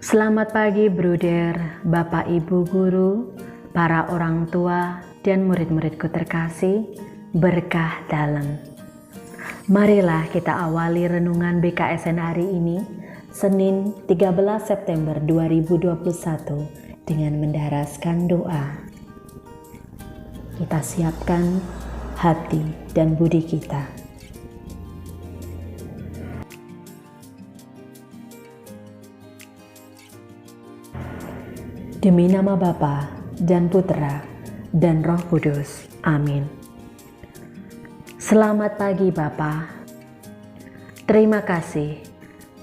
Selamat pagi bruder, Bapak Ibu Guru, para orang tua dan murid-muridku terkasih, berkah dalam. Marilah kita awali renungan BKSN hari ini, Senin 13 September 2021 dengan mendaraskan doa. Kita siapkan hati dan budi kita. Demi nama Bapa dan Putra dan Roh Kudus. Amin. Selamat pagi Bapa. Terima kasih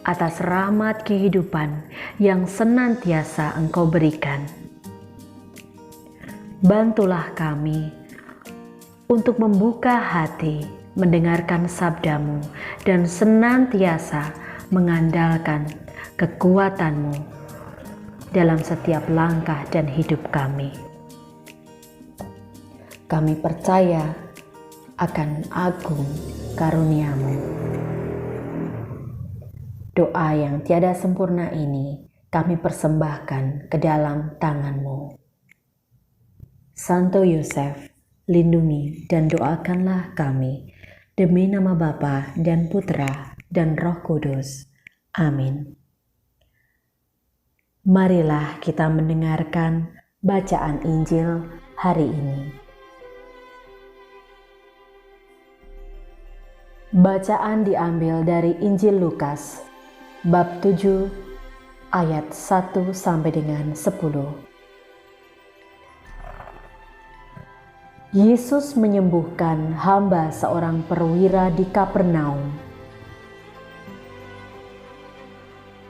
atas rahmat kehidupan yang senantiasa Engkau berikan. Bantulah kami untuk membuka hati, mendengarkan sabdamu, dan senantiasa mengandalkan kekuatan-Mu dalam setiap langkah dan hidup kami. Kami percaya akan agung karunia-Mu. Doa yang tiada sempurna ini kami persembahkan ke dalam tangan-Mu. Santo Yosef, lindungi dan doakanlah kami demi nama Bapa dan Putra dan Roh Kudus. Amin. Marilah kita mendengarkan bacaan Injil hari ini. Bacaan diambil dari Injil Lukas, bab 7, ayat 1 sampai dengan 10. Yesus menyembuhkan hamba seorang perwira di Kapernaum.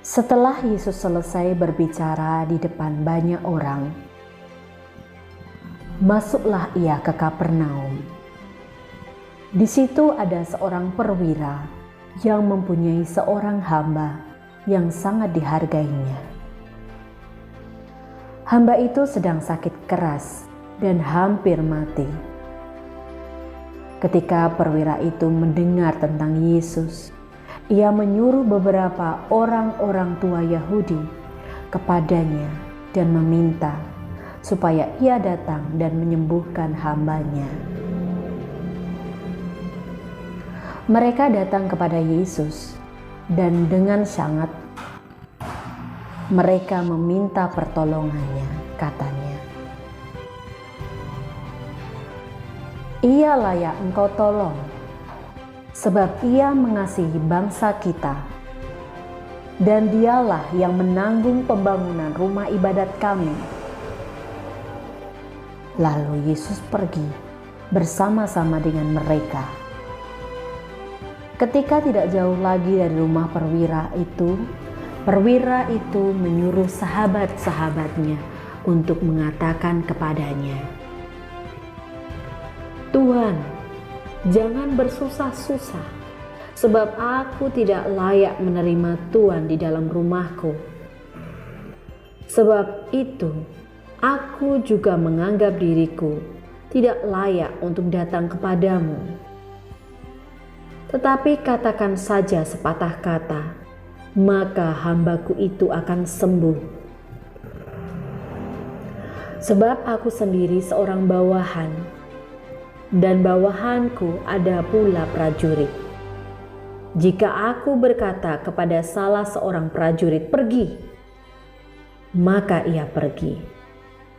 Setelah Yesus selesai berbicara di depan banyak orang, masuklah ia ke Kapernaum. Di situ ada seorang perwira yang mempunyai seorang hamba yang sangat dihargainya. Hamba itu sedang sakit keras dan hampir mati. Ketika perwira itu mendengar tentang Yesus, ia menyuruh beberapa orang-orang tua Yahudi kepadanya dan meminta supaya ia datang dan menyembuhkan hambanya. Mereka datang kepada Yesus dan dengan sangat mereka meminta pertolongannya, katanya, "Ia layak Engkau tolong, sebab ia mengasihi bangsa kita, dan dialah yang menanggung pembangunan rumah ibadat kami." Lalu Yesus pergi bersama-sama dengan mereka. Ketika tidak jauh lagi dari rumah perwira itu menyuruh sahabat-sahabatnya untuk mengatakan kepadanya, "Tuhan, jangan bersusah-susah, sebab aku tidak layak menerima Tuhan di dalam rumahku. Sebab itu, aku juga menganggap diriku tidak layak untuk datang kepadamu. Tetapi katakan saja sepatah kata, maka hambaku itu akan sembuh. Sebab aku sendiri seorang bawahan, dan bawahanku ada pula prajurit. Jika aku berkata kepada salah seorang prajurit, 'Pergi,' maka ia pergi.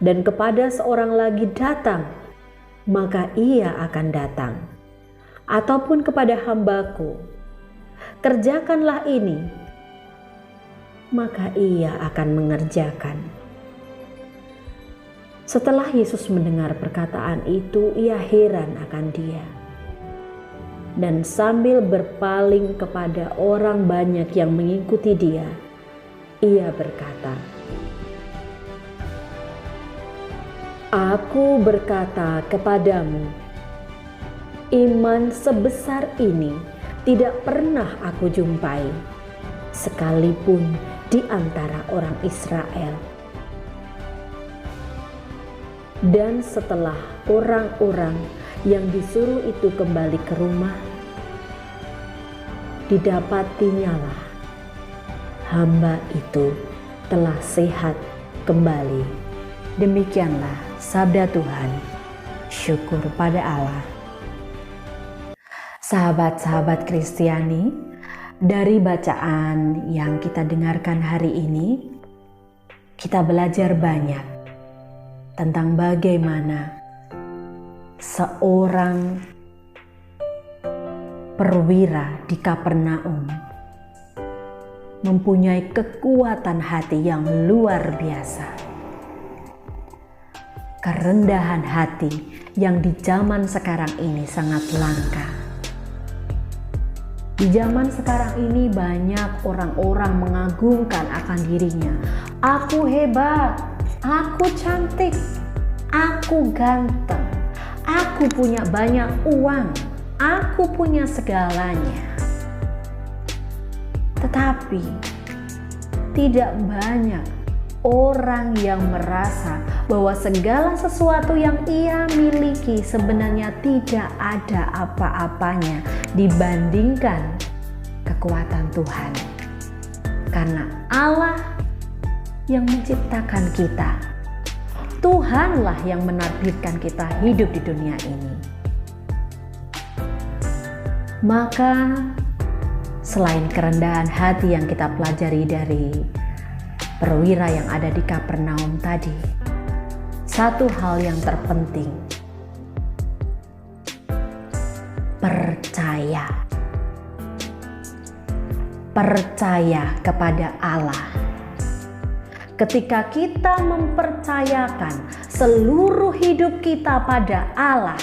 Dan kepada seorang lagi, 'Datang,' maka ia akan datang. Ataupun kepada hambaku, 'Kerjakanlah ini,' maka ia akan mengerjakan." Setelah Yesus mendengar perkataan itu, ia heran akan dia. Dan sambil berpaling kepada orang banyak yang mengikuti dia, ia berkata, "Aku berkata kepadamu, iman sebesar ini tidak pernah aku jumpai, sekalipun di antara orang Israel." Dan setelah orang-orang yang disuruh itu kembali ke rumah, didapatinyalah hamba itu telah sehat kembali. Demikianlah sabda Tuhan. Syukur pada Allah. Sahabat-sahabat Kristiani, dari bacaan yang kita dengarkan hari ini, kita belajar banyak tentang bagaimana seorang perwira di Kapernaum mempunyai kekuatan hati yang luar biasa. Kerendahan hati yang di zaman sekarang ini sangat langka. Di zaman sekarang ini banyak orang-orang mengagungkan akan dirinya. Aku hebat, aku cantik, aku ganteng, aku punya banyak uang, aku punya segalanya. Tetapi tidak banyak orang yang merasa bahwa segala sesuatu yang ia miliki sebenarnya tidak ada apa-apanya dibandingkan kekuatan Tuhan. Karena Allah yang menciptakan kita, Tuhanlah yang menakdirkan kita hidup di dunia ini. Maka selain kerendahan hati yang kita pelajari dari perwira yang ada di Kapernaum tadi, satu hal yang terpenting, percaya kepada Allah. Ketika kita mempercayakan seluruh hidup kita pada Allah,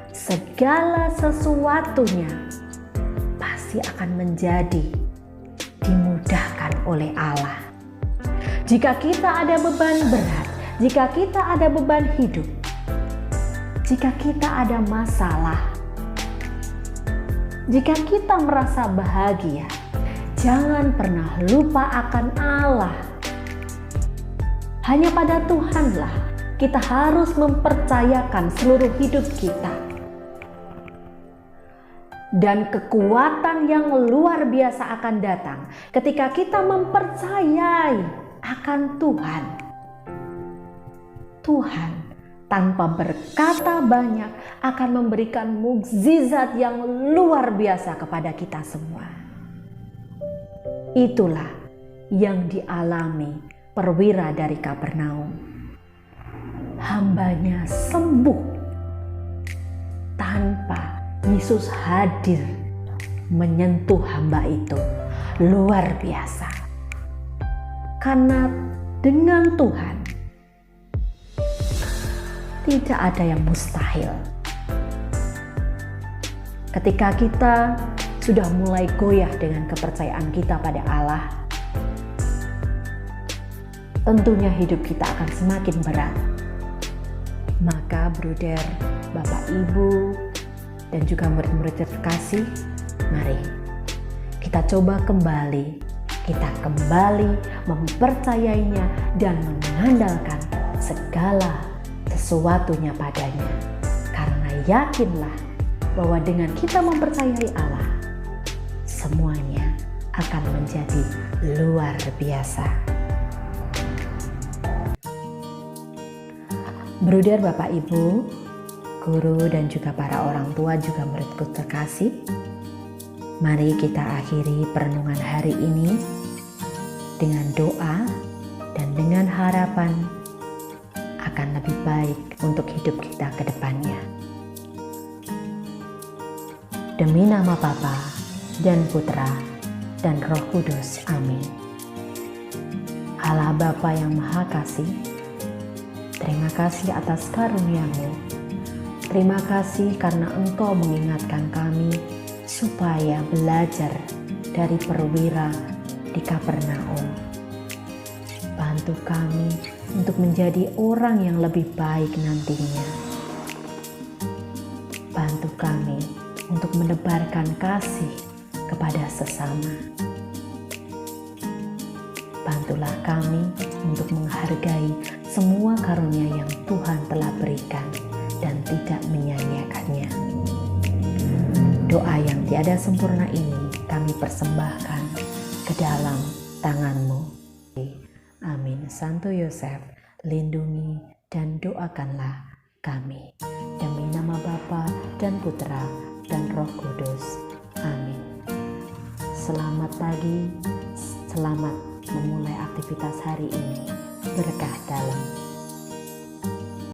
segala sesuatunya pasti akan menjadi dimudahkan oleh Allah. Jika kita ada beban berat, jika kita ada beban hidup, jika kita ada masalah, jika kita merasa bahagia, jangan pernah lupa akan Allah. Hanya pada Tuhanlah kita harus mempercayakan seluruh hidup kita. Dan kekuatan yang luar biasa akan datang ketika kita mempercayai akan Tuhan. Tuhan tanpa berkata banyak akan memberikan mukjizat yang luar biasa kepada kita semua. Itulah yang dialami perwira dari Kapernaum. Hambanya sembuh tanpa Yesus hadir menyentuh hamba itu. Luar biasa. Karena dengan Tuhan tidak ada yang mustahil. Ketika kita sudah mulai goyah dengan kepercayaan kita pada Allah, tentunya hidup kita akan semakin berat. Maka bruder, Bapak, Ibu, dan juga murid-murid terkasih, mari kita coba kembali, kita kembali mempercayainya dan mengandalkan segala sesuatunya padanya. Karena yakinlah bahwa dengan kita mempercayai Allah, semuanya akan menjadi luar biasa. Bruder, Bapak, Ibu, guru, dan juga para orang tua, juga muridku terkasih, mari kita akhiri perenungan hari ini dengan doa dan dengan harapan akan lebih baik untuk hidup kita ke depannya. Demi nama Bapa dan Putra dan Roh Kudus, amin. Allah Bapa yang Maha Kasih, terima kasih atas karunia-Mu. Terima kasih karena Engkau mengingatkan kami supaya belajar dari perwira di Kapernaum. Bantu kami untuk menjadi orang yang lebih baik nantinya. Bantu kami untuk menebarkan kasih kepada sesama. Bantulah kami untuk menghargai semua karunia yang Tuhan telah berikan dan tidak menyia-nyiakannya. Doa yang tiada sempurna ini kami persembahkan ke dalam tangan-Mu. Amin. Santo Yosef, lindungi dan doakanlah kami. Demi nama Bapa dan Putra dan Roh Kudus. Amin. Selamat pagi, selamat memulai aktivitas hari ini. Berkah dalam